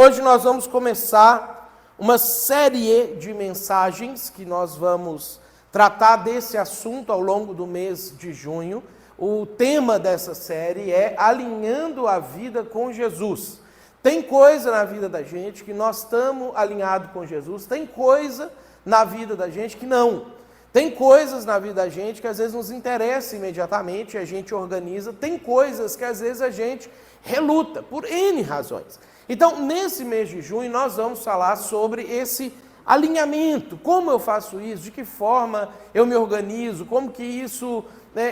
hoje nós vamos começar uma série de mensagens que nós vamos tratar desse assunto ao longo do mês de junho. O tema dessa série é Alinhando a Vida com Jesus. Tem coisa na vida da gente que nós estamos alinhados com Jesus, tem coisa na vida da gente que não. Tem coisas na vida da gente que às vezes nos interessa imediatamente, a gente organiza, tem coisas que às vezes a gente reluta, por N razões. Então, nesse mês de junho, nós vamos falar sobre esse alinhamento, como eu faço isso, de que forma eu me organizo, como que isso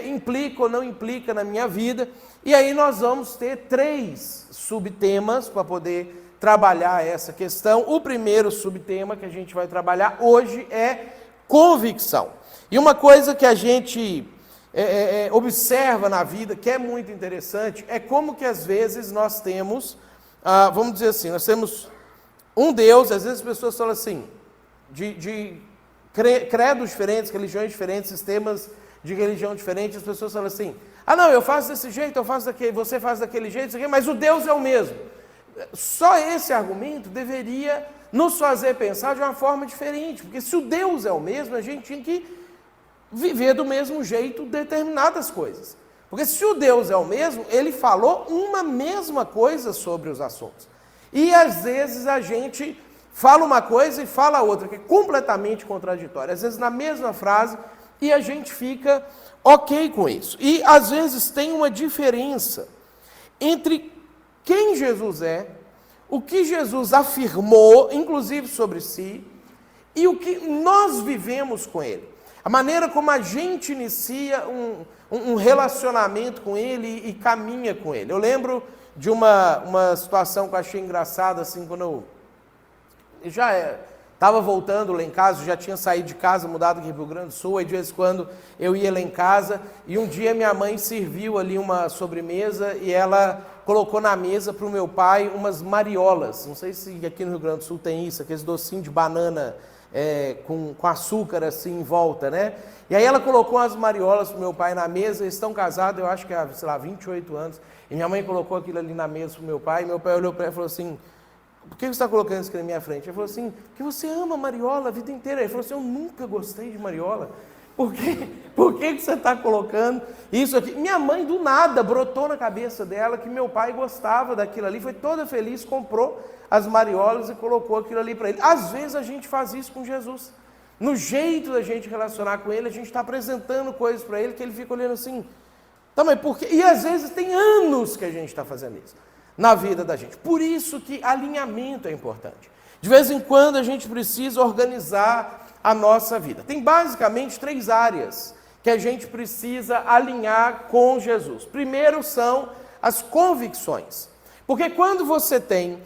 implica ou não implica na minha vida. E aí nós vamos ter 3 subtemas para poder trabalhar essa questão. O primeiro subtema que a gente vai trabalhar hoje é convicção. E uma coisa que a gente observa na vida, que é muito interessante, é como que às vezes nós temos, vamos dizer assim, nós temos um Deus, às vezes as pessoas falam assim, de credos diferentes, religiões diferentes, sistemas de religião diferentes, as pessoas falam assim, não, eu faço desse jeito, eu faço daquele, você faz daquele jeito, mas o Deus é o mesmo. Só esse argumento deveria nos fazer pensar de uma forma diferente, porque se o Deus é o mesmo, a gente tinha que viver do mesmo jeito determinadas coisas. Porque se o Deus é o mesmo, ele falou uma mesma coisa sobre os assuntos. E às vezes a gente fala uma coisa e fala outra, que é completamente contraditória. Às vezes na mesma frase, e a gente fica ok com isso. E às vezes tem uma diferença entre quem Jesus é, o que Jesus afirmou, inclusive sobre si, e o que nós vivemos com ele. A maneira como a gente inicia um relacionamento com ele e caminha com ele. Eu lembro de uma situação que eu achei engraçada, assim, quando eu já estava voltando lá em casa, já tinha saído de casa, mudado aqui para o Rio Grande do Sul, aí de vez em quando eu ia lá em casa, e um dia minha mãe serviu ali uma sobremesa e ela colocou na mesa para o meu pai umas mariolas. Não sei se aqui no Rio Grande do Sul tem isso, aqueles docinhos de banana com açúcar assim em volta, né? E aí ela colocou as mariolas para o meu pai na mesa, eles estão casados, eu acho que há, 28 anos, e minha mãe colocou aquilo ali na mesa para o meu pai, e meu pai olhou para ela e falou assim, por que você está colocando isso aqui na minha frente? Ele falou assim, porque você ama mariola a vida inteira. Ele falou assim, eu nunca gostei de mariola. Por que você está colocando isso aqui? Minha mãe, do nada, brotou na cabeça dela que meu pai gostava daquilo ali, foi toda feliz, comprou as mariolas e colocou aquilo ali para ele. Às vezes a gente faz isso com Jesus. No jeito da gente relacionar com ele, a gente está apresentando coisas para ele que ele fica olhando assim, tá, mas por quê? E às vezes tem anos que a gente está fazendo isso na vida da gente. Por isso que alinhamento é importante. De vez em quando a gente precisa organizar a nossa vida. Tem basicamente 3 áreas que a gente precisa alinhar com Jesus. Primeiro são as convicções. Porque quando você tem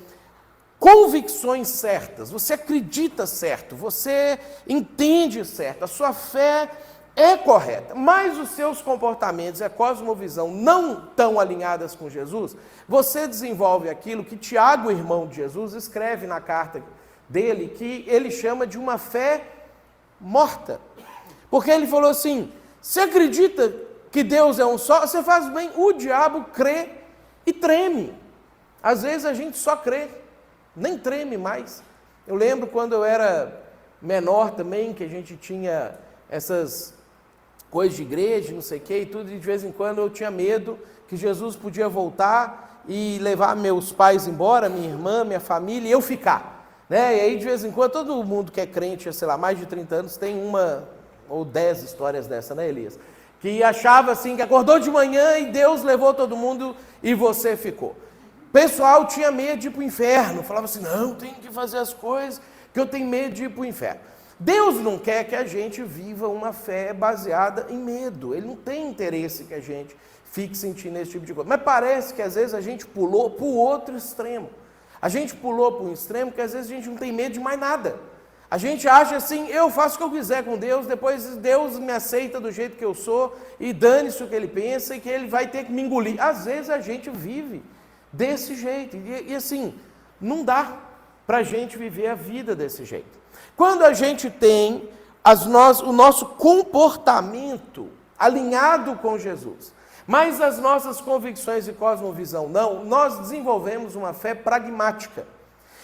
convicções certas, você acredita certo, você entende certo, a sua fé é correta, mas os seus comportamentos e a cosmovisão não estão alinhadas com Jesus, você desenvolve aquilo que Tiago, irmão de Jesus, escreve na carta dele, que ele chama de uma fé morta. Porque ele falou assim, você acredita que Deus é um só? Você faz bem, o diabo crê e treme. Às vezes a gente só crê, nem treme mais. Eu lembro quando eu era menor também, que a gente tinha essas coisas de igreja, não sei o que, e tudo, e de vez em quando eu tinha medo que Jesus podia voltar e levar meus pais embora, minha irmã, minha família, e eu ficar. Né? E aí, de vez em quando, todo mundo que é crente, sei lá, mais de 30 anos, tem uma ou 10 histórias dessa, né, Elias? Que achava assim, que acordou de manhã e Deus levou todo mundo e você ficou. O pessoal tinha medo de ir para o inferno, falava assim, não, tem que fazer as coisas, que eu tenho medo de ir para o inferno. Deus não quer que a gente viva uma fé baseada em medo. Ele não tem interesse que a gente fique sentindo esse tipo de coisa. Mas parece que às vezes a gente pulou para o outro extremo. A gente pulou para um extremo que às vezes a gente não tem medo de mais nada. A gente acha assim, eu faço o que eu quiser com Deus, depois Deus me aceita do jeito que eu sou, e dane-se o que ele pensa, e que ele vai ter que me engolir. Às vezes a gente vive desse jeito. E assim, não dá para a gente viver a vida desse jeito. Quando a gente tem o nosso comportamento alinhado com Jesus, mas as nossas convicções e cosmovisão não, nós desenvolvemos uma fé pragmática.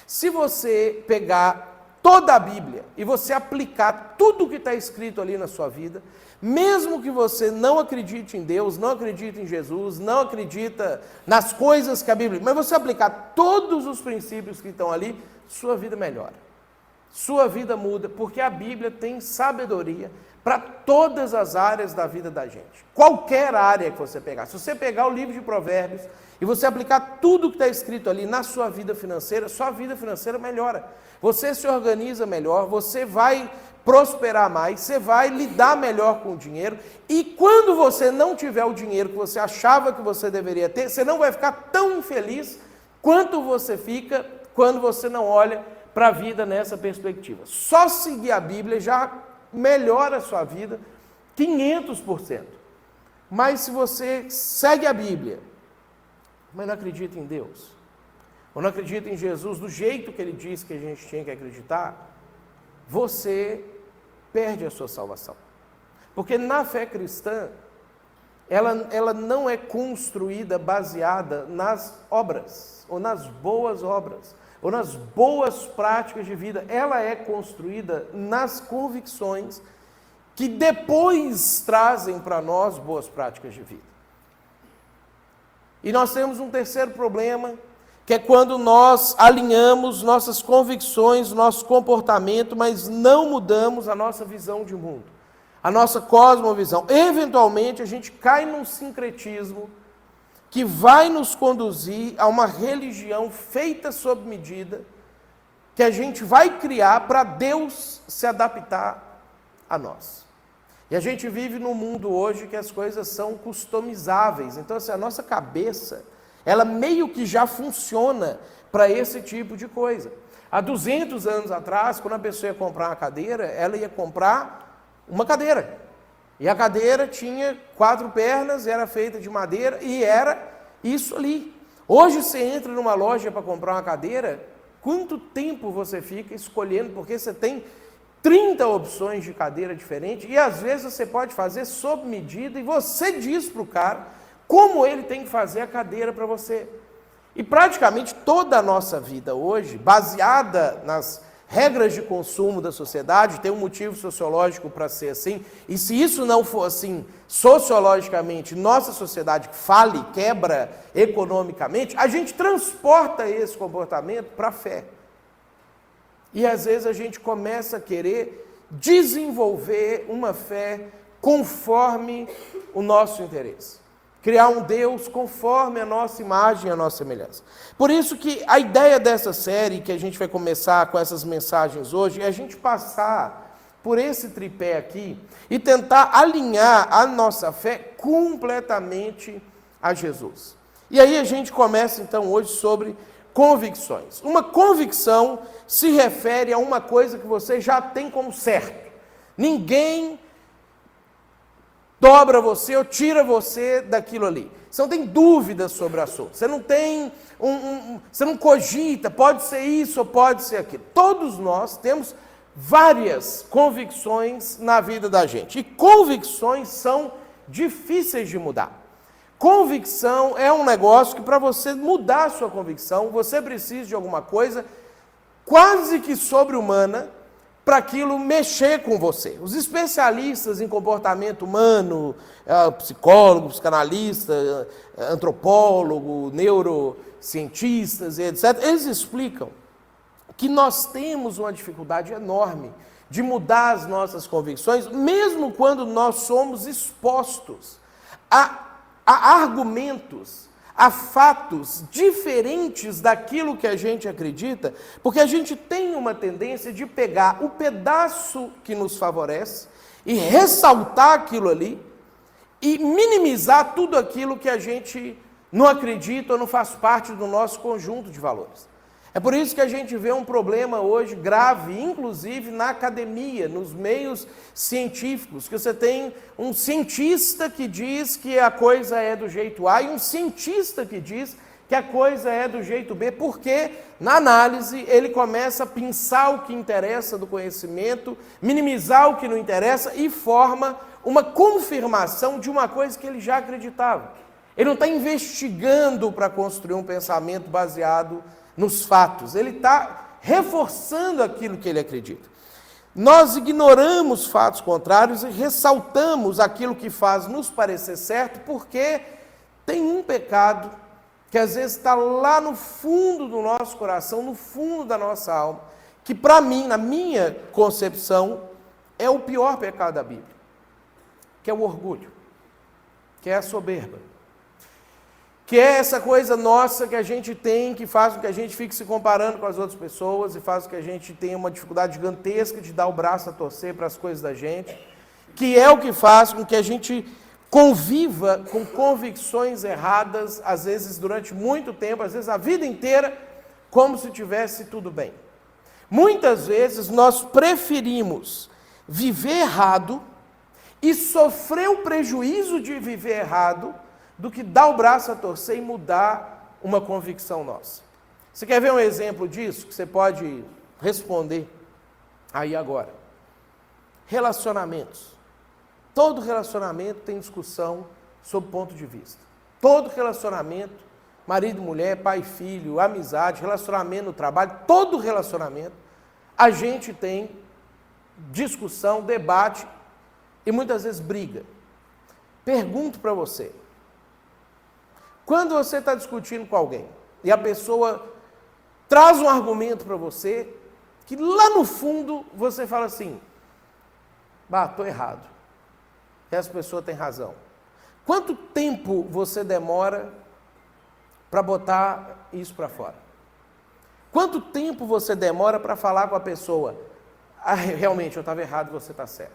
Se você pegar toda a Bíblia e você aplicar tudo o que está escrito ali na sua vida, mesmo que você não acredite em Deus, não acredite em Jesus, não acredita nas coisas que a Bíblia, mas você aplicar todos os princípios que estão ali, sua vida melhora. Sua vida muda, porque a Bíblia tem sabedoria para todas as áreas da vida da gente. Qualquer área que você pegar. Se você pegar o livro de Provérbios e você aplicar tudo que está escrito ali na sua vida financeira, sua vida financeira melhora. Você se organiza melhor, você vai prosperar mais, você vai lidar melhor com o dinheiro, e quando você não tiver o dinheiro que você achava que você deveria ter, você não vai ficar tão infeliz quanto você fica quando você não olha para a vida nessa perspectiva. Só seguir a Bíblia já melhora a sua vida 500%. Mas se você segue a Bíblia, mas não acredita em Deus, ou não acredita em Jesus do jeito que ele disse que a gente tinha que acreditar, você perde a sua salvação. Porque na fé cristã, ela não é construída baseada nas obras, ou nas boas obras, ou nas boas práticas de vida. Ela é construída nas convicções que depois trazem para nós boas práticas de vida. E nós temos um terceiro problema, que é quando nós alinhamos nossas convicções, nosso comportamento, mas não mudamos a nossa visão de mundo, a nossa cosmovisão. Eventualmente, a gente cai num sincretismo que vai nos conduzir a uma religião feita sob medida, que a gente vai criar para Deus se adaptar a nós. E a gente vive num mundo hoje que as coisas são customizáveis. Então, assim, a nossa cabeça, ela meio que já funciona para esse tipo de coisa. Há 200 anos atrás, quando a pessoa ia comprar uma cadeira, ela ia comprar uma cadeira. E a cadeira tinha 4 pernas, era feita de madeira e era isso ali. Hoje você entra numa loja para comprar uma cadeira, quanto tempo você fica escolhendo, porque você tem 30 opções de cadeira diferentes e às vezes você pode fazer sob medida e você diz para o cara como ele tem que fazer a cadeira para você. E praticamente toda a nossa vida hoje, baseada nas regras de consumo da sociedade, tem um motivo sociológico para ser assim, e se isso não for assim, sociologicamente, nossa sociedade fale, quebra economicamente, a gente transporta esse comportamento para a fé. E às vezes a gente começa a querer desenvolver uma fé conforme o nosso interesse. Criar um Deus conforme a nossa imagem e a nossa semelhança. Por isso que a ideia dessa série, que a gente vai começar com essas mensagens hoje, é a gente passar por esse tripé aqui e tentar alinhar a nossa fé completamente a Jesus. E aí a gente começa então hoje sobre convicções. Uma convicção se refere a uma coisa que você já tem como certo. Ninguém dobra você ou tira você daquilo ali. Você não tem dúvidas sobre o assunto. Você não tem você não cogita, pode ser isso ou pode ser aquilo. Todos nós temos várias convicções na vida da gente. E convicções são difíceis de mudar. Convicção é um negócio que para você mudar a sua convicção, você precisa de alguma coisa quase que sobre-humana para aquilo mexer com você. Os especialistas em comportamento humano, psicólogo, psicanalista, antropólogo, neurocientistas, etc., eles explicam que nós temos uma dificuldade enorme de mudar as nossas convicções, mesmo quando nós somos expostos a argumentos, a fatos diferentes daquilo que a gente acredita, porque a gente tem uma tendência de pegar o pedaço que nos favorece e ressaltar aquilo ali e minimizar tudo aquilo que a gente não acredita ou não faz parte do nosso conjunto de valores. É por isso que a gente vê um problema hoje grave, inclusive na academia, nos meios científicos, que você tem um cientista que diz que a coisa é do jeito A e um cientista que diz que a coisa é do jeito B, porque na análise ele começa a pensar o que interessa do conhecimento, minimizar o que não interessa e forma uma confirmação de uma coisa que ele já acreditava. Ele não está investigando para construir um pensamento baseado nos fatos, ele está reforçando aquilo que ele acredita. Nós ignoramos fatos contrários e ressaltamos aquilo que faz nos parecer certo, porque tem um pecado que às vezes está lá no fundo do nosso coração, no fundo da nossa alma, que para mim, na minha concepção, é o pior pecado da Bíblia, que é o orgulho, que é a soberba, que é essa coisa nossa que a gente tem, que faz com que a gente fique se comparando com as outras pessoas e faz com que a gente tenha uma dificuldade gigantesca de dar o braço a torcer para as coisas da gente, que é o que faz com que a gente conviva com convicções erradas, às vezes durante muito tempo, às vezes a vida inteira, como se tivesse tudo bem. Muitas vezes nós preferimos viver errado e sofrer o prejuízo de viver errado do que dar o braço a torcer e mudar uma convicção nossa. Você quer ver um exemplo disso, que você pode responder aí agora? Relacionamentos. Todo relacionamento tem discussão sob ponto de vista. Todo relacionamento, marido, mulher, pai, filho, amizade, relacionamento no trabalho, todo relacionamento, a gente tem discussão, debate e muitas vezes briga. Pergunto para você, quando você está discutindo com alguém e a pessoa traz um argumento para você, que lá no fundo você fala assim, estou errado, essa pessoa tem razão. Quanto tempo você demora para botar isso para fora? Quanto tempo você demora para falar com a pessoa, realmente eu estava errado, você está certo?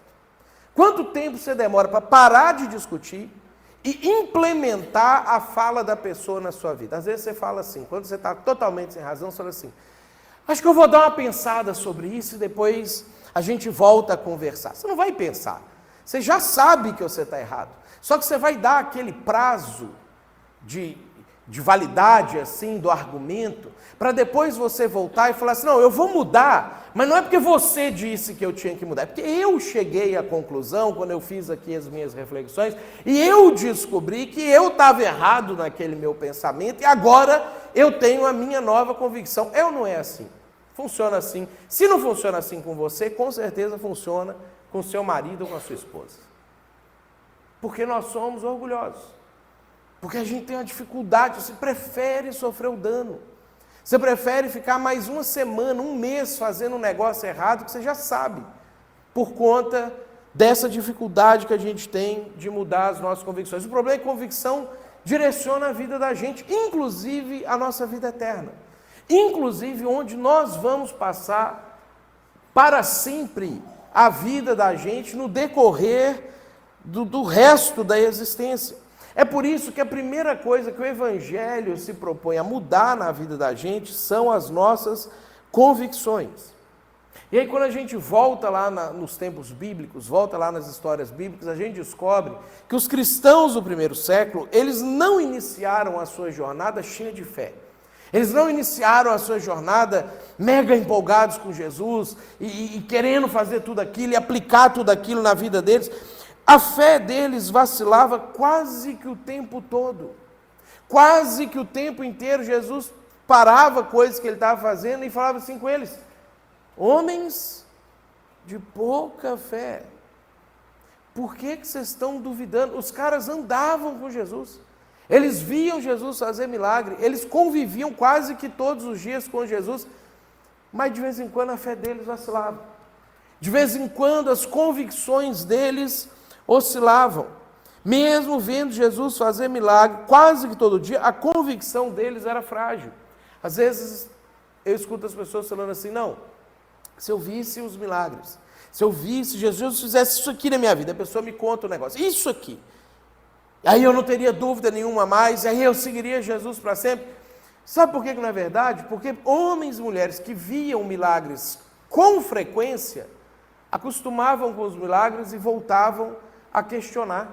Quanto tempo você demora para parar de discutir e implementar a fala da pessoa na sua vida? Às vezes você fala assim, quando você está totalmente sem razão, você fala assim, acho que eu vou dar uma pensada sobre isso e depois a gente volta a conversar. Você não vai pensar, você já sabe que você está errado, só que você vai dar aquele prazo de validade assim do argumento, para depois você voltar e falar assim, não, eu vou mudar, mas não é porque você disse que eu tinha que mudar, é porque eu cheguei à conclusão, quando eu fiz aqui as minhas reflexões, e eu descobri que eu estava errado naquele meu pensamento, e agora eu tenho a minha nova convicção. Eu não é assim, funciona assim. Se não funciona assim com você, com certeza funciona com seu marido ou com a sua esposa. Porque nós somos orgulhosos. Porque a gente tem uma dificuldade, você prefere sofrer o dano. Você prefere ficar mais uma semana, um mês fazendo um negócio errado que você já sabe, por conta dessa dificuldade que a gente tem de mudar as nossas convicções. O problema é que convicção direciona a vida da gente, inclusive a nossa vida eterna. Inclusive onde nós vamos passar para sempre a vida da gente no decorrer do resto da existência. É por isso que a primeira coisa que o Evangelho se propõe a mudar na vida da gente são as nossas convicções. E aí quando a gente volta lá nos tempos bíblicos, volta lá nas histórias bíblicas, a gente descobre que os cristãos do primeiro século, eles não iniciaram a sua jornada cheia de fé. Eles não iniciaram a sua jornada mega empolgados com Jesus e querendo fazer tudo aquilo e aplicar tudo aquilo na vida deles. A fé deles vacilava quase que o tempo todo. Quase que o tempo inteiro Jesus parava coisas que ele estava fazendo e falava assim com eles, homens de pouca fé, por que vocês estão duvidando? Os caras andavam com Jesus, eles viam Jesus fazer milagre, eles conviviam quase que todos os dias com Jesus, mas de vez em quando a fé deles vacilava. De vez em quando as convicções deles oscilavam. Mesmo vendo Jesus fazer milagre quase que todo dia, a convicção deles era frágil. Às vezes eu escuto as pessoas falando assim, não, se eu visse os milagres, se eu visse Jesus fizesse isso aqui na minha vida, a pessoa me conta o negócio, isso aqui, aí eu não teria dúvida nenhuma mais, aí eu seguiria Jesus para sempre. Sabe por que não é verdade? Porque homens e mulheres que viam milagres com frequência, acostumavam com os milagres e voltavam a questionar.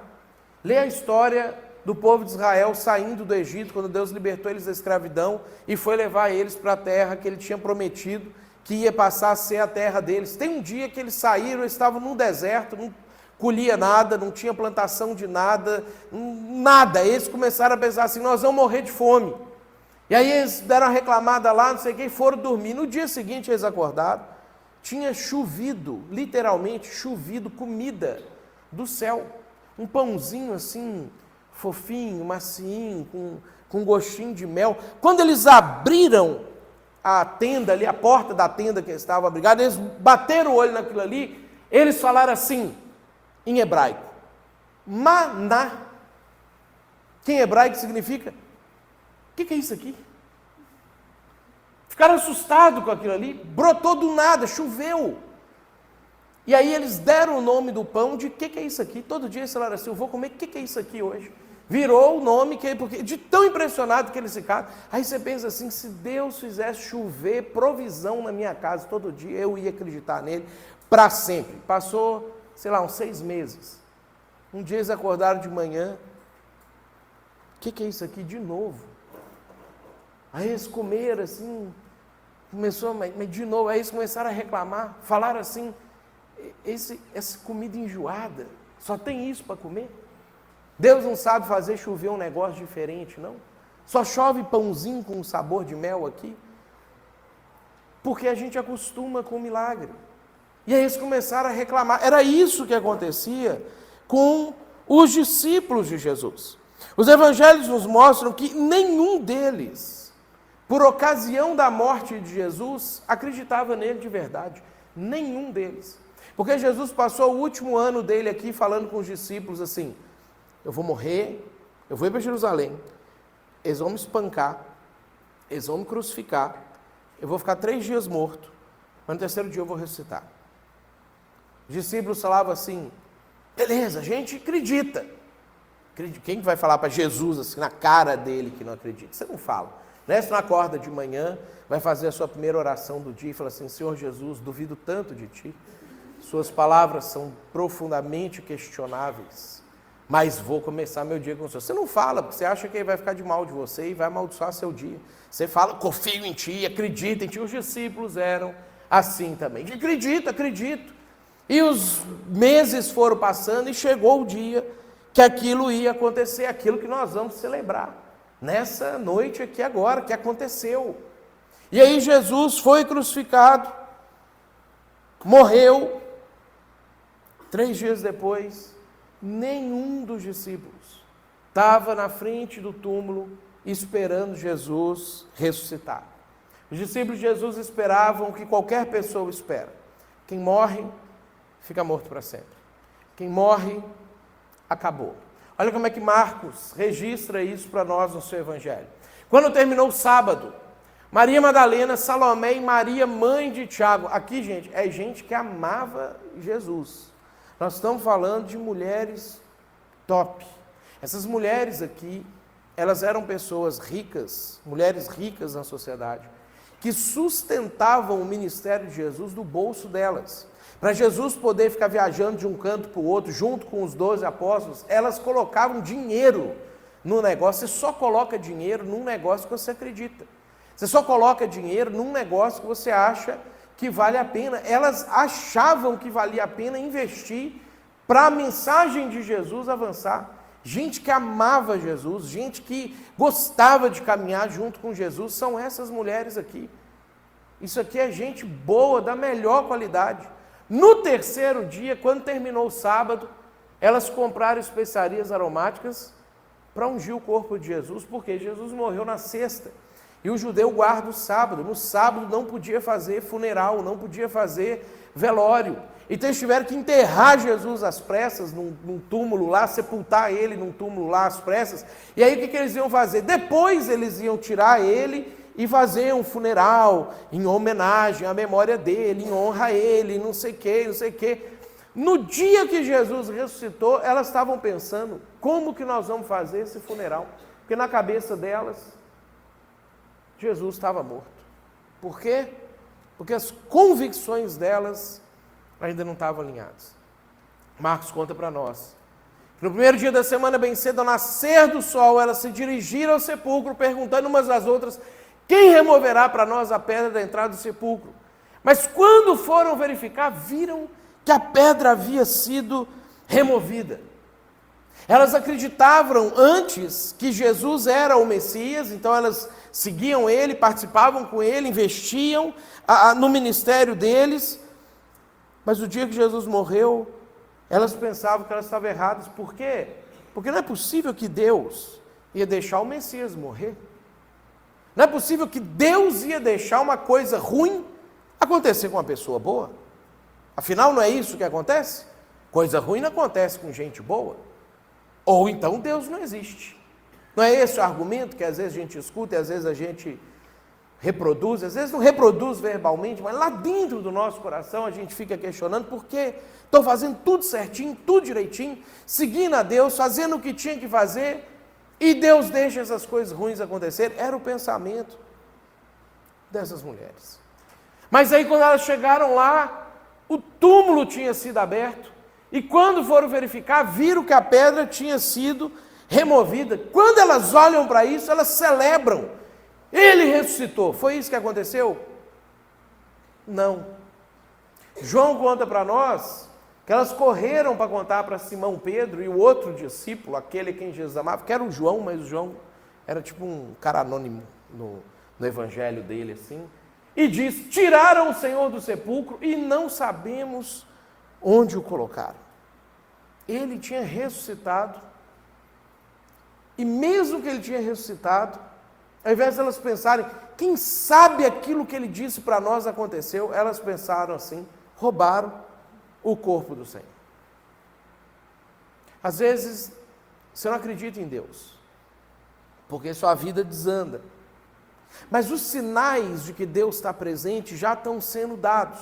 Lê a história do povo de Israel saindo do Egito, quando Deus libertou eles da escravidão e foi levar eles para a terra que ele tinha prometido, que ia passar a ser a terra deles. Tem um dia que eles saíram, eles estavam num deserto, não colhia nada, não tinha plantação de nada, nada. Eles começaram a pensar assim, nós vamos morrer de fome. E aí eles deram a reclamada lá, não sei o que, e foram dormir. No dia seguinte eles acordaram, tinha chovido, literalmente chovido comida do céu. Um pãozinho assim, fofinho, macinho, com gostinho de mel. Quando eles abriram a tenda ali, a porta da tenda que eles estavam abrigados, eles bateram o olho naquilo ali, eles falaram assim, em hebraico, maná, que em hebraico significa, o que é isso aqui? Ficaram assustados com aquilo ali, brotou do nada, choveu. E aí eles deram o nome do pão de o que é isso aqui? Todo dia eles falaram assim, eu vou comer, o que é isso aqui hoje? Virou o nome, porque de tão impressionado que eles ficaram. Aí você pensa assim, se Deus fizesse chover provisão na minha casa todo dia, eu ia acreditar nele para sempre. Passou, sei lá, uns 6 meses. Um dia eles acordaram de manhã, o que é isso aqui de novo? Aí eles comeram assim, começou, mas de novo, aí eles começaram a reclamar, falaram assim, essa comida enjoada, só tem isso para comer? Deus não sabe fazer chover um negócio diferente, não? Só chove pãozinho com sabor de mel aqui? Porque a gente acostuma com o milagre. E aí eles começaram a reclamar. Era isso que acontecia com os discípulos de Jesus. Os evangelhos nos mostram que nenhum deles, por ocasião da morte de Jesus, acreditava nele de verdade. Nenhum deles. Porque Jesus passou o último ano dele aqui falando com os discípulos assim, eu vou morrer, eu vou ir para Jerusalém, eles vão me espancar, eles vão me crucificar, eu vou ficar 3 dias morto, mas no 3º dia eu vou ressuscitar. Os discípulos falavam assim, beleza, a gente acredita. Quem vai falar para Jesus assim, na cara dele que não acredita? Você não fala. Né? Você não acorda de manhã, vai fazer a sua primeira oração do dia e fala assim, Senhor Jesus, duvido tanto de Ti, Suas palavras são profundamente questionáveis, mas vou começar meu dia com o Senhor. Você não fala, porque você acha que ele vai ficar de mal de você e vai amaldiçoar seu dia. Você fala, confio em Ti, acredita em Ti. Os discípulos eram assim também. Acredito. E os meses foram passando e chegou o dia que aquilo ia acontecer, aquilo que nós vamos celebrar. Nessa noite aqui agora, que aconteceu. E aí Jesus foi crucificado, morreu. 3 dias depois, nenhum dos discípulos estava na frente do túmulo esperando Jesus ressuscitar. Os discípulos de Jesus esperavam o que qualquer pessoa espera. Quem morre, fica morto para sempre. Quem morre, acabou. Olha como é que Marcos registra isso para nós no seu evangelho. Quando terminou o sábado, Maria Madalena, Salomé e Maria, mãe de Tiago. Aqui, gente, é gente que amava Jesus. Nós estamos falando de mulheres top. Essas mulheres aqui, elas eram pessoas ricas, mulheres ricas na sociedade, que sustentavam o ministério de Jesus do bolso delas. Para Jesus poder ficar viajando de um canto para o outro, junto com os 12 apóstolos, elas colocavam dinheiro no negócio. Você só coloca dinheiro num negócio que você acredita. Você só coloca dinheiro num negócio que você acha que vale a pena. Elas achavam que valia a pena investir para a mensagem de Jesus avançar. Gente que amava Jesus, gente que gostava de caminhar junto com Jesus, são essas mulheres aqui. Isso aqui é gente boa, da melhor qualidade. No 3º dia, quando terminou o sábado, elas compraram especiarias aromáticas para ungir o corpo de Jesus, porque Jesus morreu na sexta. E o judeu guarda o sábado. No sábado não podia fazer funeral, não podia fazer velório. Então eles tiveram que enterrar Jesus às pressas, num túmulo lá, sepultar ele num túmulo lá às pressas. E aí o que eles iam fazer? Depois eles iam tirar ele e fazer um funeral em homenagem à memória dele, em honra a ele, não sei o quê. No dia que Jesus ressuscitou, elas estavam pensando, como que nós vamos fazer esse funeral? Porque na cabeça delas, Jesus estava morto. Por quê? Porque as convicções delas ainda não estavam alinhadas. Marcos conta para nós. No primeiro dia da semana, bem cedo, ao nascer do sol, elas se dirigiram ao sepulcro, perguntando umas às outras, quem removerá para nós a pedra da entrada do sepulcro? Mas quando foram verificar, viram que a pedra havia sido removida. Elas acreditavam antes que Jesus era o Messias, então elas seguiam ele, participavam com ele, investiam no ministério deles. Mas o dia que Jesus morreu, elas pensavam que elas estavam erradas. Por quê? Porque não é possível que Deus ia deixar o Messias morrer. Não é possível que Deus ia deixar uma coisa ruim acontecer com uma pessoa boa. Afinal, não é isso que acontece? Coisa ruim não acontece com gente boa. Ou então Deus não existe. Não é esse o argumento que às vezes a gente escuta e às vezes a gente reproduz, às vezes não reproduz verbalmente, mas lá dentro do nosso coração a gente fica questionando por que estou fazendo tudo certinho, tudo direitinho, seguindo a Deus, fazendo o que tinha que fazer, e Deus deixa essas coisas ruins acontecer. Era o pensamento dessas mulheres. Mas aí quando elas chegaram lá, o túmulo tinha sido aberto, e quando foram verificar, viram que a pedra tinha sido removida. Quando elas olham para isso, elas celebram. Ele ressuscitou. Foi isso que aconteceu? Não. João conta para nós que elas correram para contar para Simão Pedro e o outro discípulo, aquele a quem Jesus amava, que era o João, mas o João era tipo um cara anônimo no evangelho dele, assim, e diz: tiraram o Senhor do sepulcro e não sabemos onde o colocaram. Ele tinha ressuscitado, e mesmo que ele tinha ressuscitado, ao invés de elas pensarem, quem sabe aquilo que ele disse para nós aconteceu, elas pensaram assim: roubaram o corpo do Senhor. Às vezes, você não acredita em Deus, porque sua vida desanda. Mas os sinais de que Deus está presente já estão sendo dados.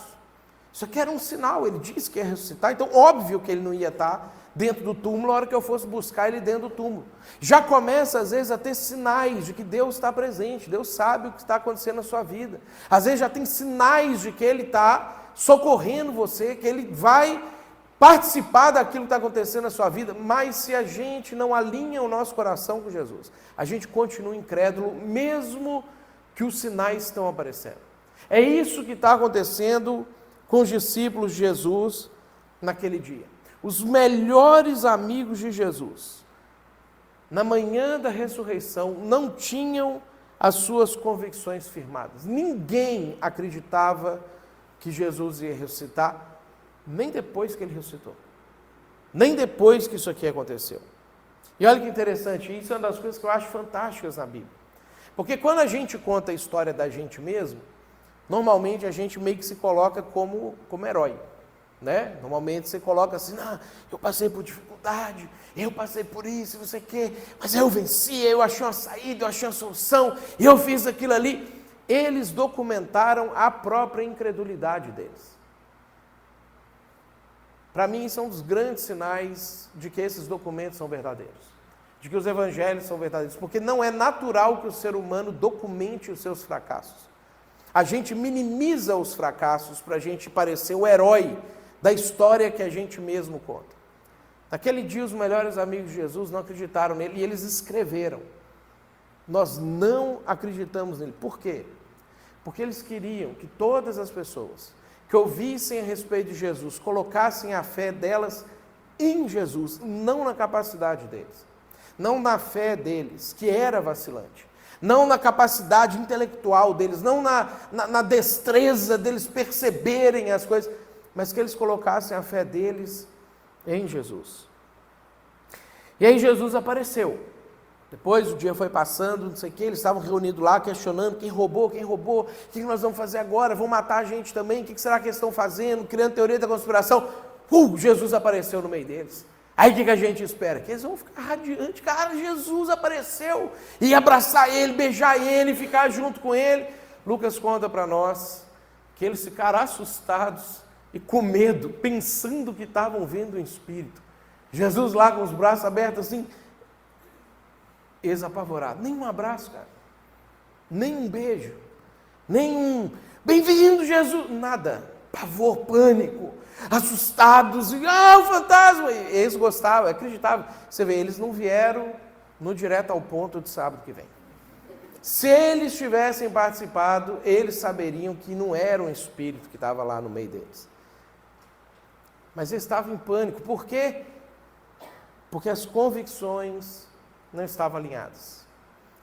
Isso aqui era um sinal, ele disse que ia ressuscitar, então óbvio que ele não ia estar dentro do túmulo a hora que eu fosse buscar ele dentro do túmulo. Já começa às vezes a ter sinais de que Deus está presente, Deus sabe o que está acontecendo na sua vida. Às vezes já tem sinais de que ele está socorrendo você, que ele vai participar daquilo que está acontecendo na sua vida. Mas se a gente não alinha o nosso coração com Jesus, a gente continua incrédulo, mesmo que os sinais estão aparecendo. É isso que está acontecendo com os discípulos de Jesus naquele dia. Os melhores amigos de Jesus, na manhã da ressurreição, não tinham as suas convicções firmadas. Ninguém acreditava que Jesus ia ressuscitar, nem depois que ele ressuscitou. Nem depois que isso aqui aconteceu. E olha que interessante, isso é uma das coisas que eu acho fantásticas na Bíblia. Porque quando a gente conta a história da gente mesmo, normalmente a gente meio que se coloca como herói. Né? Normalmente você coloca assim: eu passei por dificuldade, eu passei por isso, não sei o quê, mas eu venci, eu achei uma saída, eu achei uma solução, e eu fiz aquilo ali. Eles documentaram a própria incredulidade deles. Para mim, são os grandes sinais de que esses documentos são verdadeiros, de que os evangelhos são verdadeiros, porque não é natural que o ser humano documente os seus fracassos. A gente minimiza os fracassos para a gente parecer o herói da história que a gente mesmo conta. Naquele dia, os melhores amigos de Jesus não acreditaram nele, e eles escreveram: nós não acreditamos nele. Por quê? Porque eles queriam que todas as pessoas que ouvissem a respeito de Jesus colocassem a fé delas em Jesus, não na capacidade deles, não na fé deles, que era vacilante, não na capacidade intelectual deles, não na destreza deles perceberem as coisas, mas que eles colocassem a fé deles em Jesus. E aí Jesus apareceu. Depois o dia foi passando, não sei o que, eles estavam reunidos lá, questionando quem roubou, o que nós vamos fazer agora, vão matar a gente também, o que será que eles estão fazendo, criando teoria da conspiração. Jesus apareceu no meio deles. Aí o que a gente espera? Que eles vão ficar radiantes. Cara, Jesus apareceu, e abraçar ele, beijar ele, ficar junto com ele. Lucas conta para nós que eles ficaram assustados e com medo, pensando que estavam vendo um espírito. Jesus lá com os braços abertos assim, eles apavorados. Nem um abraço, cara. Nem um beijo. Nem um bem-vindo, Jesus. Nada. Pavor, pânico. Assustados. O fantasma. Eles gostavam, acreditavam. Você vê, eles não vieram no direto ao ponto de sábado que vem. Se eles tivessem participado, eles saberiam que não era um espírito que estava lá no meio deles. Mas eles estavam em pânico. Por quê? Porque as convicções não estavam alinhadas.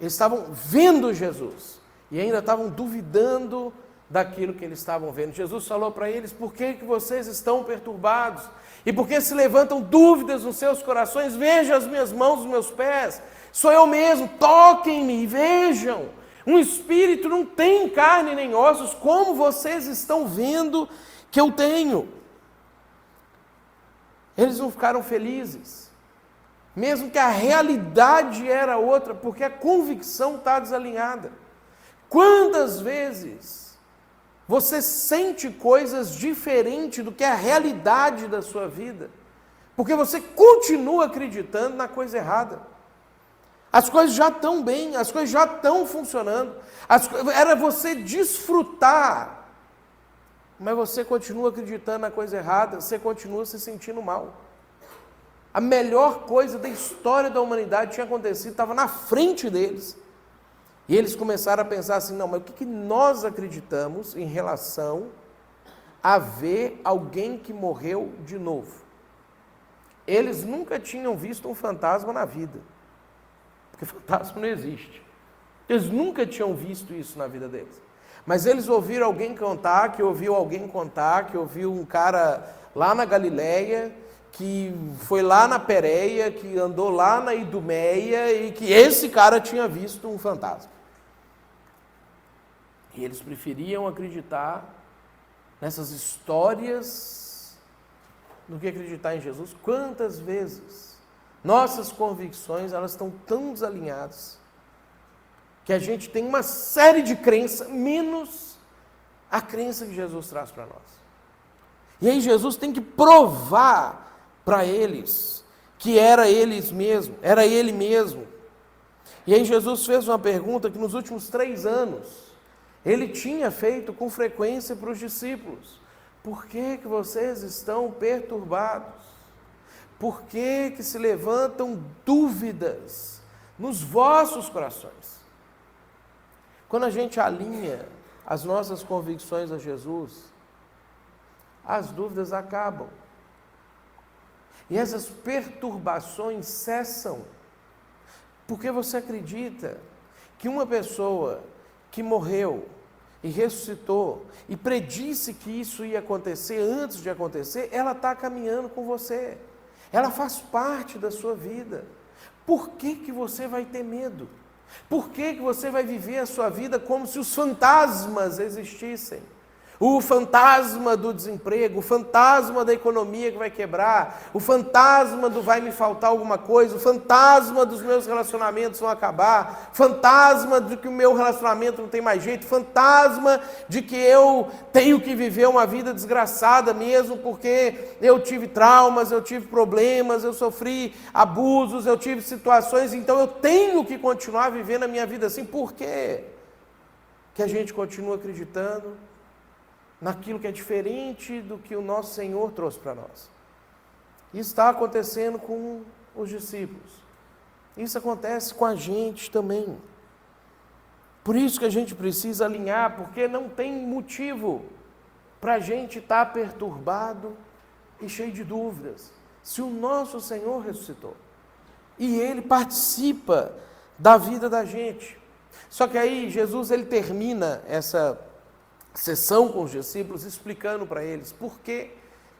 Eles estavam vendo Jesus e ainda estavam duvidando daquilo que eles estavam vendo. Jesus falou para eles: por que vocês estão perturbados? E por que se levantam dúvidas nos seus corações? Vejam as minhas mãos, os meus pés, sou eu mesmo, toquem-me e vejam. Um espírito não tem carne nem ossos, como vocês estão vendo que eu tenho. Eles não ficaram felizes, mesmo que a realidade era outra, porque a convicção está desalinhada. Quantas vezes você sente coisas diferentes do que é a realidade da sua vida, porque você continua acreditando na coisa errada? As coisas já estão bem, as coisas já estão funcionando, era você desfrutar, mas você continua acreditando na coisa errada, você continua se sentindo mal. A melhor coisa da história da humanidade tinha acontecido, estava na frente deles. E eles começaram a pensar assim: não, mas o que nós acreditamos em relação a ver alguém que morreu de novo? Eles nunca tinham visto um fantasma na vida, porque fantasma não existe. Eles nunca tinham visto isso na vida deles. Mas eles ouviram alguém contar, que ouviu alguém contar, que ouviu um cara lá na Galileia, que foi lá na Pérea, que andou lá na Idumeia, e que esse cara tinha visto um fantasma. E eles preferiam acreditar nessas histórias do que acreditar em Jesus. Quantas vezes nossas convicções, elas estão tão desalinhadas que a gente tem uma série de crenças, menos a crença que Jesus traz para nós. E aí Jesus tem que provar para eles que era ele mesmo. E aí Jesus fez uma pergunta que nos últimos 3 anos ele tinha feito com frequência para os discípulos: por que vocês estão perturbados? Por que se levantam dúvidas nos vossos corações? Quando a gente alinha as nossas convicções a Jesus, as dúvidas acabam. E essas perturbações cessam, porque você acredita que uma pessoa que morreu e ressuscitou e predisse que isso ia acontecer antes de acontecer, ela está caminhando com você, ela faz parte da sua vida. Por que você vai ter medo? Por que você vai viver a sua vida como se os fantasmas existissem? O fantasma do desemprego, o fantasma da economia que vai quebrar, o fantasma do vai me faltar alguma coisa, o fantasma dos meus relacionamentos vão acabar, fantasma de que o meu relacionamento não tem mais jeito, fantasma de que eu tenho que viver uma vida desgraçada mesmo porque eu tive traumas, eu tive problemas, eu sofri abusos, eu tive situações, então eu tenho que continuar vivendo a minha vida assim. Por quê que a gente continua acreditando naquilo que é diferente do que o nosso Senhor trouxe para nós? Isso está acontecendo com os discípulos. Isso acontece com a gente também. Por isso que a gente precisa alinhar, porque não tem motivo para a gente estar perturbado e cheio de dúvidas, se o nosso Senhor ressuscitou. E Ele participa da vida da gente. Só que aí Jesus, ele termina essa sessão com os discípulos, explicando para eles por que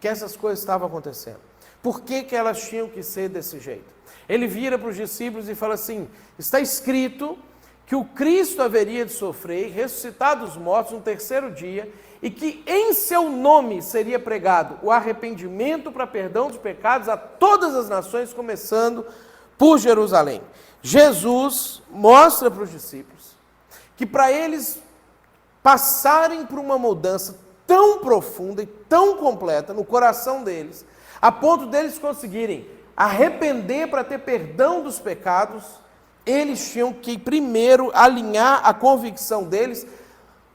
essas coisas estavam acontecendo, por que elas tinham que ser desse jeito. Ele vira para os discípulos e fala assim: está escrito que o Cristo haveria de sofrer e ressuscitar dos mortos no 3º dia, e que em seu nome seria pregado o arrependimento para perdão dos pecados a todas as nações, começando por Jerusalém. Jesus mostra para os discípulos que para eles passarem por uma mudança tão profunda e tão completa no coração deles, a ponto deles conseguirem arrepender para ter perdão dos pecados, eles tinham que primeiro alinhar a convicção deles,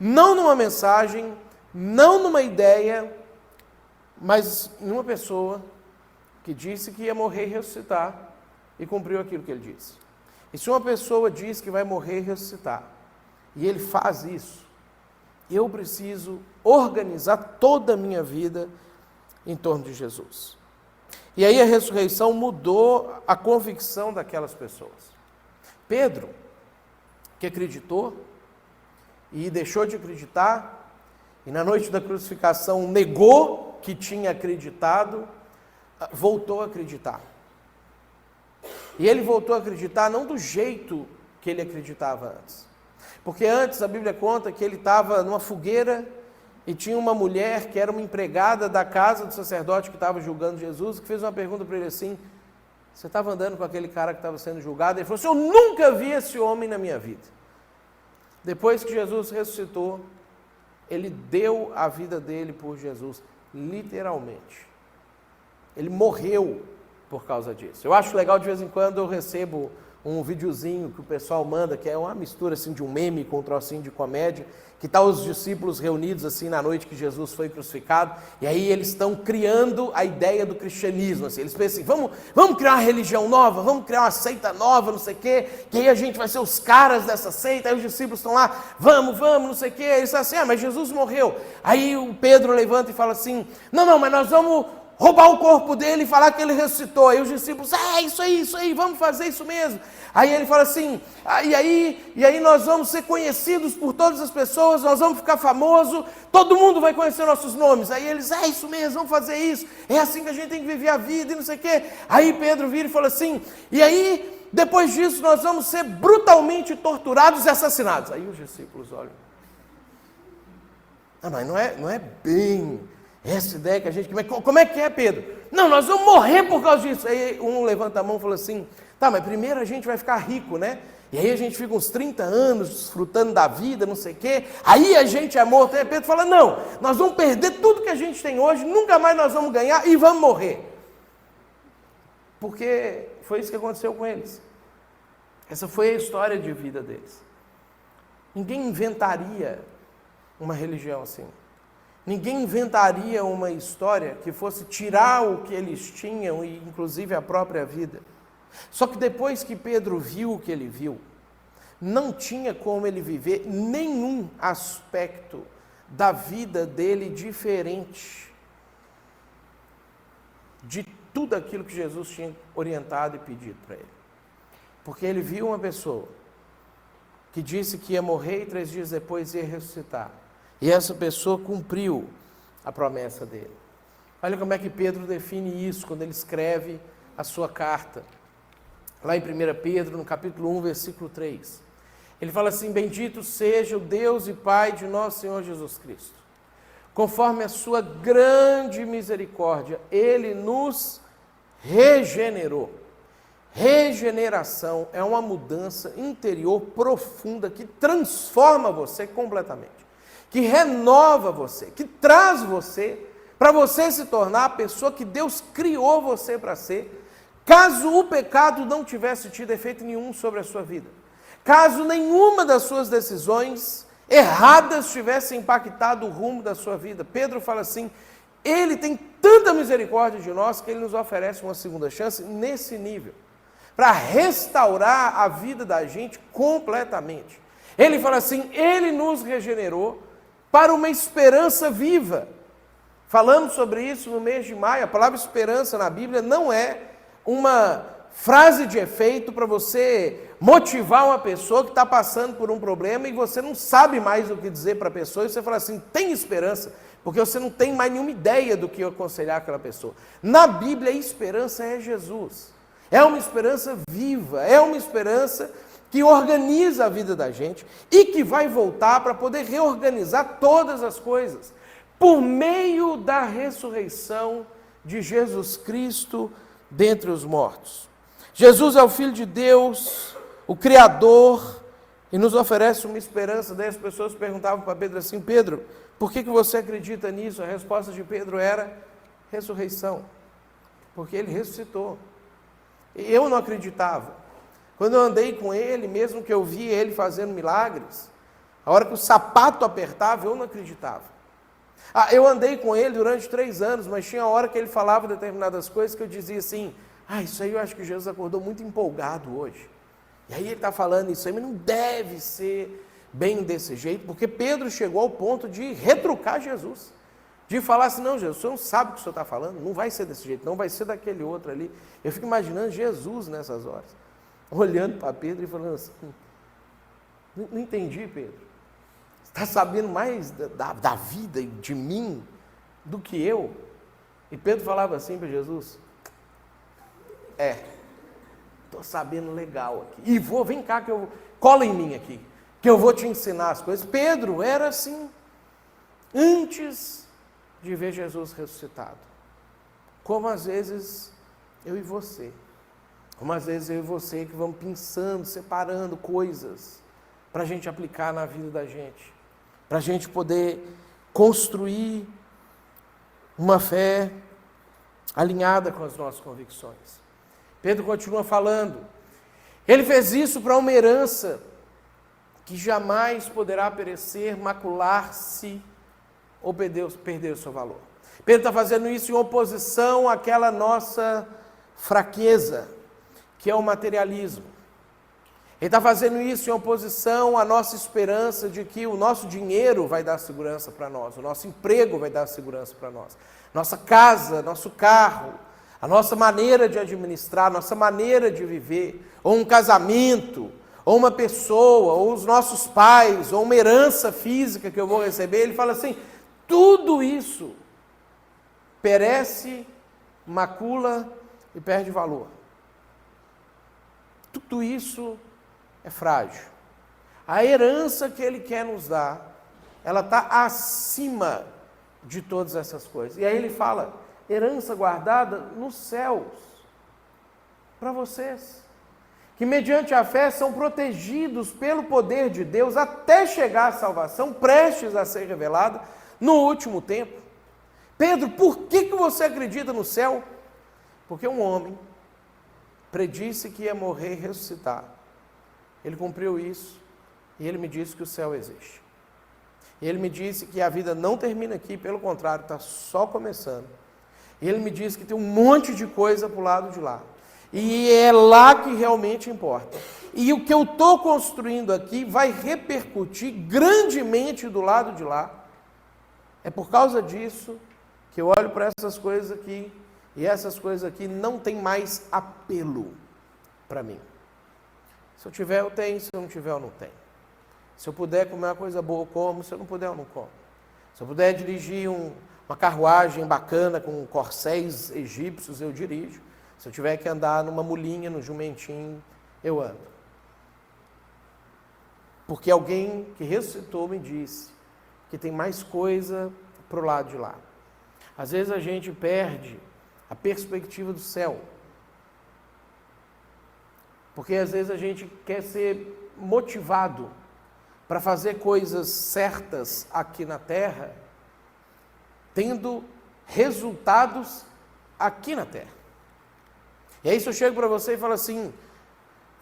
não numa mensagem, não numa ideia, mas em uma pessoa que disse que ia morrer e ressuscitar e cumpriu aquilo que ele disse. E se uma pessoa diz que vai morrer e ressuscitar, e ele faz isso, eu preciso organizar toda a minha vida em torno de Jesus. E aí a ressurreição mudou a convicção daquelas pessoas. Pedro, que acreditou e deixou de acreditar, e na noite da crucificação negou que tinha acreditado, voltou a acreditar. E ele voltou a acreditar não do jeito que ele acreditava antes. Porque antes a Bíblia conta que ele estava numa fogueira e tinha uma mulher que era uma empregada da casa do sacerdote que estava julgando Jesus, que fez uma pergunta para ele assim: você estava andando com aquele cara que estava sendo julgado? Ele falou assim: eu nunca vi esse homem na minha vida. Depois que Jesus ressuscitou, ele deu a vida dele por Jesus, literalmente. Ele morreu por causa disso. Eu acho legal, de vez em quando eu recebo um videozinho que o pessoal manda, que é uma mistura assim de um meme com um trocinho de comédia, que está os discípulos reunidos assim na noite que Jesus foi crucificado, e aí eles estão criando a ideia do cristianismo, assim. Eles pensam assim: vamos criar uma religião nova, vamos criar uma seita nova, não sei o quê, que aí a gente vai ser os caras dessa seita. Aí os discípulos estão lá: vamos, não sei o quê. Eles falam assim: mas Jesus morreu. Aí o Pedro levanta e fala assim: não, mas nós vamos roubar o corpo dele e falar que ele ressuscitou. Aí os discípulos: isso aí, vamos fazer isso mesmo. Aí ele fala assim: e aí nós vamos ser conhecidos por todas as pessoas, nós vamos ficar famosos, todo mundo vai conhecer nossos nomes. Aí eles: isso mesmo, vamos fazer isso, é assim que a gente tem que viver a vida e não sei o quê. Aí Pedro vira e fala assim: e aí, depois disso, nós vamos ser brutalmente torturados e assassinados. Aí os discípulos olham: mas não é bem essa ideia que a gente... Como é que é, Pedro? Não, nós vamos morrer por causa disso. Aí um levanta a mão e fala assim: mas primeiro a gente vai ficar rico, né? E aí a gente fica uns 30 anos desfrutando da vida, não sei o quê. Aí a gente é morto. Aí Pedro fala: não, nós vamos perder tudo que a gente tem hoje, nunca mais nós vamos ganhar e vamos morrer. Porque foi isso que aconteceu com eles. Essa foi a história de vida deles. Ninguém inventaria uma religião assim. Ninguém inventaria uma história que fosse tirar o que eles tinham, e inclusive a própria vida. Só que depois que Pedro viu o que ele viu, não tinha como ele viver nenhum aspecto da vida dele diferente de tudo aquilo que Jesus tinha orientado e pedido para ele. Porque ele viu uma pessoa que disse que ia morrer e 3 dias depois ia ressuscitar. E essa pessoa cumpriu a promessa dele. Olha como é que Pedro define isso quando ele escreve a sua carta. Lá em 1 Pedro, no capítulo 1, versículo 3. Ele fala assim: bendito seja o Deus e Pai de nosso Senhor Jesus Cristo. Conforme a sua grande misericórdia, Ele nos regenerou. Regeneração é uma mudança interior profunda que transforma você completamente, que renova você, que traz você para você se tornar a pessoa que Deus criou você para ser, caso o pecado não tivesse tido efeito nenhum sobre a sua vida, caso nenhuma das suas decisões erradas tivesse impactado o rumo da sua vida. Pedro fala assim: Ele tem tanta misericórdia de nós que Ele nos oferece uma segunda chance nesse nível, para restaurar a vida da gente completamente. Ele fala assim: Ele nos regenerou para uma esperança viva. Falamos sobre isso no mês de maio. A palavra esperança na Bíblia não é uma frase de efeito para você motivar uma pessoa que está passando por um problema e você não sabe mais o que dizer para a pessoa, e você fala assim: tem esperança, porque você não tem mais nenhuma ideia do que aconselhar aquela pessoa. Na Bíblia, a esperança é Jesus. É uma esperança viva, é uma esperança que organiza a vida da gente e que vai voltar para poder reorganizar todas as coisas por meio da ressurreição de Jesus Cristo dentre os mortos. Jesus é o Filho de Deus, o Criador, e nos oferece uma esperança. Daí as pessoas perguntavam para Pedro assim: Pedro, por que você acredita nisso? A resposta de Pedro era: ressurreição, porque ele ressuscitou. Eu não acreditava. Quando eu andei com ele, mesmo que eu via ele fazendo milagres, a hora que o sapato apertava, eu não acreditava. Eu andei com ele durante 3 anos, mas tinha a hora que ele falava determinadas coisas que eu dizia assim: isso aí eu acho que Jesus acordou muito empolgado hoje. E aí ele está falando isso aí, mas não deve ser bem desse jeito, porque Pedro chegou ao ponto de retrucar Jesus, de falar assim: não, Jesus, o senhor não sabe o que o senhor está falando, não vai ser desse jeito, não vai ser daquele outro ali. Eu fico imaginando Jesus nessas horas, olhando para Pedro e falando assim: Não entendi, Pedro. Você está sabendo mais da vida e de mim do que eu? E Pedro falava assim para Jesus: estou sabendo legal aqui. E vem cá que cola em mim aqui, que eu vou te ensinar as coisas. Pedro era assim, antes de ver Jesus ressuscitado. Como às vezes eu e você. Como às vezes eu e você que vamos pensando, separando coisas para a gente aplicar na vida da gente. Para a gente poder construir uma fé alinhada com as nossas convicções. Pedro continua falando. Ele fez isso para uma herança que jamais poderá perecer, macular-se ou perder o seu valor. Pedro está fazendo isso em oposição àquela nossa fraqueza, que é o materialismo. Ele está fazendo isso em oposição à nossa esperança de que o nosso dinheiro vai dar segurança para nós, o nosso emprego vai dar segurança para nós, nossa casa, nosso carro, a nossa maneira de administrar, nossa maneira de viver, ou um casamento, ou uma pessoa, ou os nossos pais, ou uma herança física que eu vou receber. Ele fala assim, tudo isso perece, macula e perde valor. Tudo isso é frágil. A herança que Ele quer nos dar, ela está acima de todas essas coisas. E aí ele fala, herança guardada nos céus, para vocês, que mediante a fé são protegidos pelo poder de Deus até chegar à salvação, prestes a ser revelada no último tempo. Pedro, por que você acredita no céu? Porque um homem predisse que ia morrer e ressuscitar. Ele cumpriu isso e ele me disse que o céu existe. E ele me disse que a vida não termina aqui, pelo contrário, está só começando. E ele me disse que tem um monte de coisa para o lado de lá. E é lá que realmente importa. E o que eu estou construindo aqui vai repercutir grandemente do lado de lá. É por causa disso que eu olho para essas coisas aqui, e essas coisas aqui não tem mais apelo para mim. Se eu tiver, eu tenho. Se eu não tiver, eu não tenho. Se eu puder comer uma coisa boa, eu como. Se eu não puder, eu não como. Se eu puder dirigir uma carruagem bacana com corcéis egípcios, eu dirijo. Se eu tiver que andar numa mulinha, no jumentinho, eu ando. Porque alguém que ressuscitou me disse que tem mais coisa para o lado de lá. Às vezes a gente perde a perspectiva do céu. Porque às vezes a gente quer ser motivado para fazer coisas certas aqui na terra, tendo resultados aqui na terra. E aí se eu chego para você e falo assim,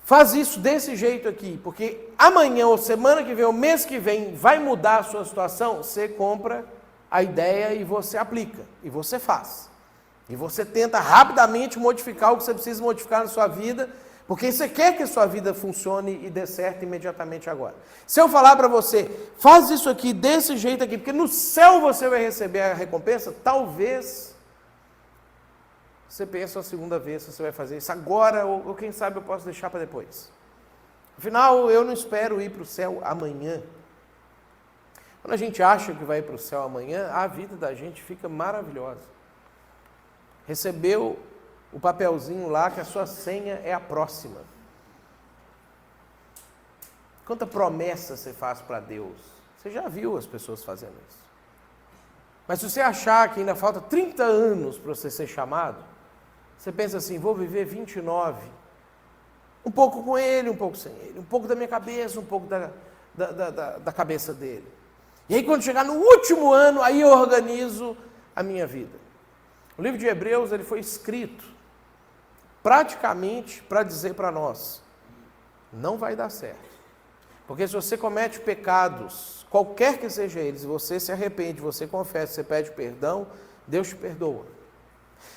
faz isso desse jeito aqui, porque amanhã ou semana que vem, ou mês que vem, vai mudar a sua situação, você compra a ideia e você aplica, e você faz. E você tenta rapidamente modificar o que você precisa modificar na sua vida, porque você quer que a sua vida funcione e dê certo imediatamente agora. Se eu falar para você, faz isso aqui desse jeito aqui, porque no céu você vai receber a recompensa, talvez você pense a segunda vez se você vai fazer isso agora, ou quem sabe eu posso deixar para depois. Afinal, eu não espero ir para o céu amanhã. Quando a gente acha que vai para o céu amanhã, a vida da gente fica maravilhosa. Recebeu o papelzinho lá que a sua senha é a próxima. Quanta promessa você faz para Deus? Você já viu as pessoas fazendo isso. Mas se você achar que ainda falta 30 anos para você ser chamado, você pensa assim, vou viver 29, um pouco com ele, um pouco sem ele, um pouco da minha cabeça, um pouco da cabeça dele. E aí quando chegar no último ano, aí eu organizo a minha vida. O livro de Hebreus, ele foi escrito praticamente para dizer para nós, não vai dar certo. Porque se você comete pecados, qualquer que seja eles, você se arrepende, você confessa, você pede perdão, Deus te perdoa.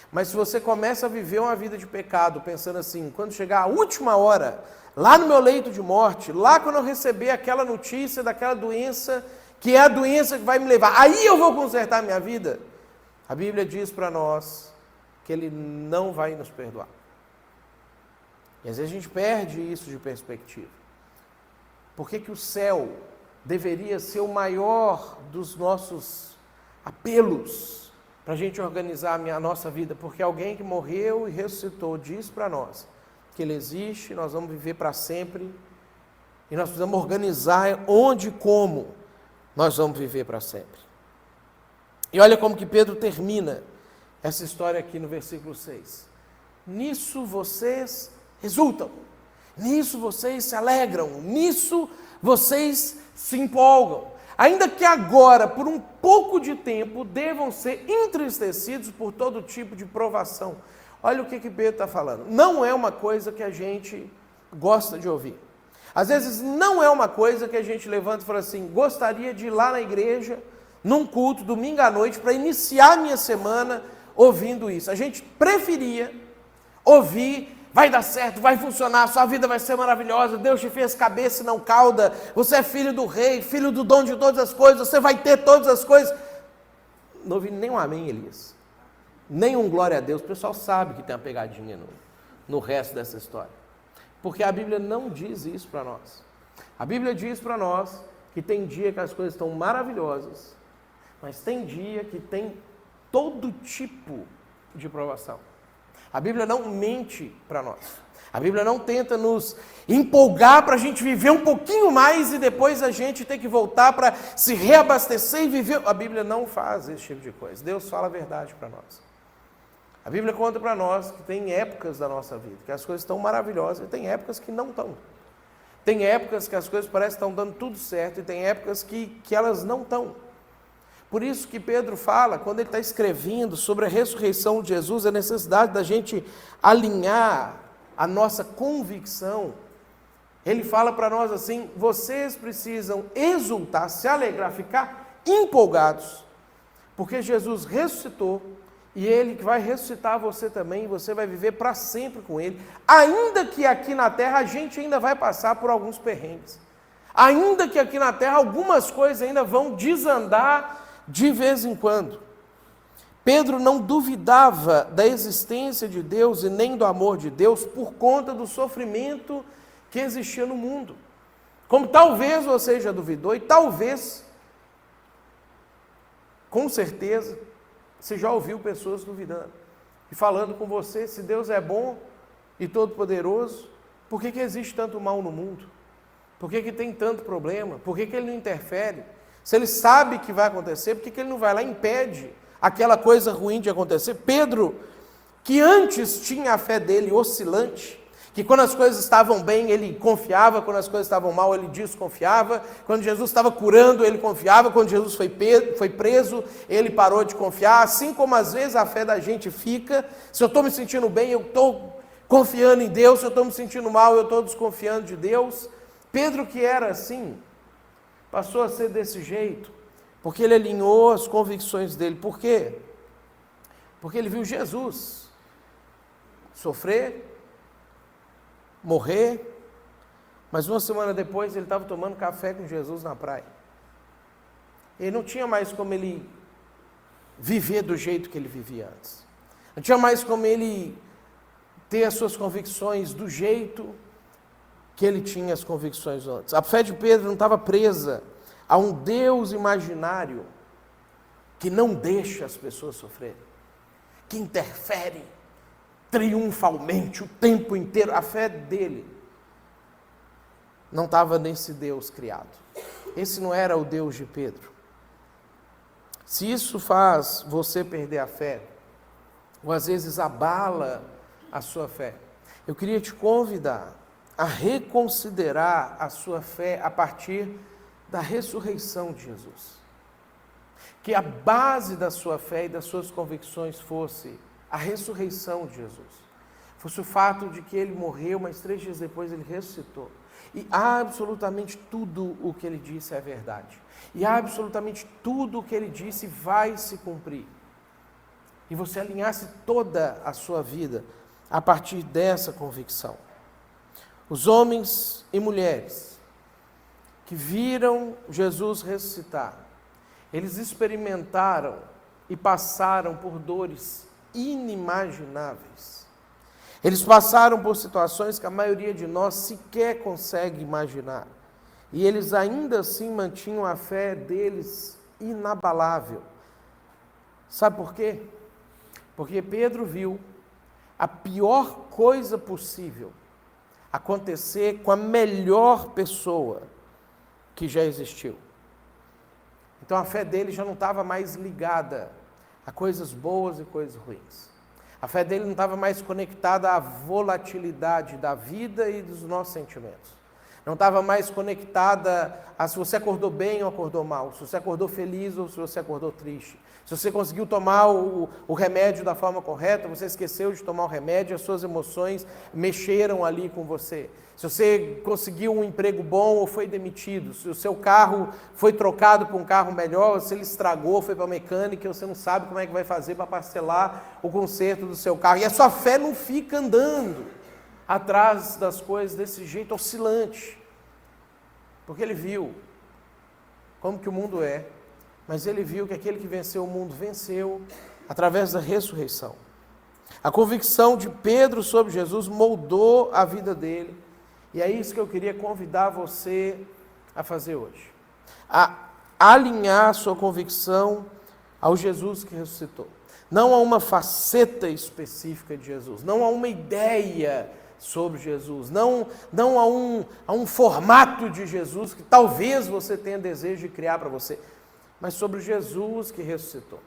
Mas se você começa a viver uma vida de pecado, pensando assim, quando chegar a última hora, lá no meu leito de morte, lá quando eu receber aquela notícia daquela doença, que é a doença que vai me levar, aí eu vou consertar a minha vida, a Bíblia diz para nós que Ele não vai nos perdoar. E às vezes a gente perde isso de perspectiva. Por que o céu deveria ser o maior dos nossos apelos para a gente organizar a nossa vida? Porque alguém que morreu e ressuscitou diz para nós que Ele existe, nós vamos viver para sempre, e nós precisamos organizar onde e como nós vamos viver para sempre. E olha como que Pedro termina essa história aqui no versículo 6. Nisso vocês exultam, nisso vocês se alegram, nisso vocês se empolgam. Ainda que agora, por um pouco de tempo, devam ser entristecidos por todo tipo de provação. Olha o que Pedro está falando. Não é uma coisa que a gente gosta de ouvir. Às vezes não é uma coisa que a gente levanta e fala assim, gostaria de ir lá na igreja, num culto, domingo à noite, para iniciar a minha semana ouvindo isso. A gente preferia ouvir, vai dar certo, vai funcionar, sua vida vai ser maravilhosa, Deus te fez cabeça e não cauda, você é filho do rei, filho do dono de todas as coisas, você vai ter todas as coisas. Não ouvi nem um amém, Elias. Nem um glória a Deus. O pessoal sabe que tem uma pegadinha no resto dessa história. Porque a Bíblia não diz isso para nós. A Bíblia diz para nós que tem dia que as coisas estão maravilhosas, mas tem dia que tem todo tipo de provação. A Bíblia não mente para nós. A Bíblia não tenta nos empolgar para a gente viver um pouquinho mais e depois a gente ter que voltar para se reabastecer e viver. A Bíblia não faz esse tipo de coisa. Deus fala a verdade para nós. A Bíblia conta para nós que tem épocas da nossa vida, que as coisas estão maravilhosas e tem épocas que não estão. Tem épocas que as coisas parecem que estão dando tudo certo e tem épocas que elas não estão. Por isso que Pedro fala, quando ele está escrevendo sobre a ressurreição de Jesus, a necessidade da gente alinhar a nossa convicção. Ele fala para nós assim, vocês precisam exultar, se alegrar, ficar empolgados, porque Jesus ressuscitou, e Ele que vai ressuscitar você também, e você vai viver para sempre com Ele, ainda que aqui na terra a gente ainda vai passar por alguns perrengues, ainda que aqui na terra algumas coisas ainda vão desandar de vez em quando. Pedro não duvidava da existência de Deus e nem do amor de Deus por conta do sofrimento que existia no mundo. Como talvez você já duvidou e talvez, com certeza, você já ouviu pessoas duvidando e falando com você, se Deus é bom e todo-poderoso, por que existe tanto mal no mundo? Por que tem tanto problema? Por que Ele não interfere? Se Ele sabe que vai acontecer, por que Ele não vai lá e impede aquela coisa ruim de acontecer? Pedro, que antes tinha a fé dele oscilante, que quando as coisas estavam bem, ele confiava, quando as coisas estavam mal, ele desconfiava, quando Jesus estava curando, ele confiava, quando Jesus foi preso, ele parou de confiar, assim como às vezes a fé da gente fica, se eu estou me sentindo bem, eu estou confiando em Deus, se eu estou me sentindo mal, eu estou desconfiando de Deus. Pedro, que era assim, passou a ser desse jeito, porque ele alinhou as convicções dele. Por quê? Porque ele viu Jesus sofrer, morrer, mas uma semana depois ele estava tomando café com Jesus na praia. Ele não tinha mais como ele viver do jeito que ele vivia antes. Não tinha mais como ele ter as suas convicções do jeito que ele tinha as convicções antes. A fé de Pedro não estava presa a um Deus imaginário que não deixa as pessoas sofrerem, que interfere triunfalmente o tempo inteiro. A fé dele não estava nesse Deus criado. Esse não era o Deus de Pedro. Se isso faz você perder a fé, ou às vezes abala a sua fé, eu queria te convidar a reconsiderar a sua fé a partir da ressurreição de Jesus. Que a base da sua fé e das suas convicções fosse a ressurreição de Jesus. Fosse o fato de que ele morreu, mas 3 dias depois ele ressuscitou. E absolutamente tudo o que ele disse é verdade. E absolutamente tudo o que ele disse vai se cumprir. E você alinhasse toda a sua vida a partir dessa convicção. Os homens e mulheres que viram Jesus ressuscitar, eles experimentaram e passaram por dores inimagináveis. Eles passaram por situações que a maioria de nós sequer consegue imaginar. E eles ainda assim mantinham a fé deles inabalável. Sabe por quê? Porque Pedro viu a pior coisa possível acontecer com a melhor pessoa que já existiu. Então a fé dele já não estava mais ligada a coisas boas e coisas ruins. A fé dele não estava mais conectada à volatilidade da vida e dos nossos sentimentos. Não estava mais conectada a se você acordou bem ou acordou mal, se você acordou feliz ou se você acordou triste. Se você conseguiu tomar o remédio da forma correta, você esqueceu de tomar o remédio, as suas emoções mexeram ali com você. Se você conseguiu um emprego bom ou foi demitido, se o seu carro foi trocado por um carro melhor, se ele estragou, foi para a mecânica e você não sabe como é que vai fazer para parcelar o conserto do seu carro. E a sua fé não fica andando atrás das coisas desse jeito oscilante. Porque ele viu como que o mundo é, mas ele viu que aquele que venceu o mundo venceu através da ressurreição. A convicção de Pedro sobre Jesus moldou a vida dele, e é isso que eu queria convidar você a fazer hoje. A alinhar sua convicção ao Jesus que ressuscitou. Não a uma faceta específica de Jesus, não a uma ideia sobre Jesus, não a um formato de Jesus que talvez você tenha desejo de criar para você, mas sobre Jesus que ressuscitou.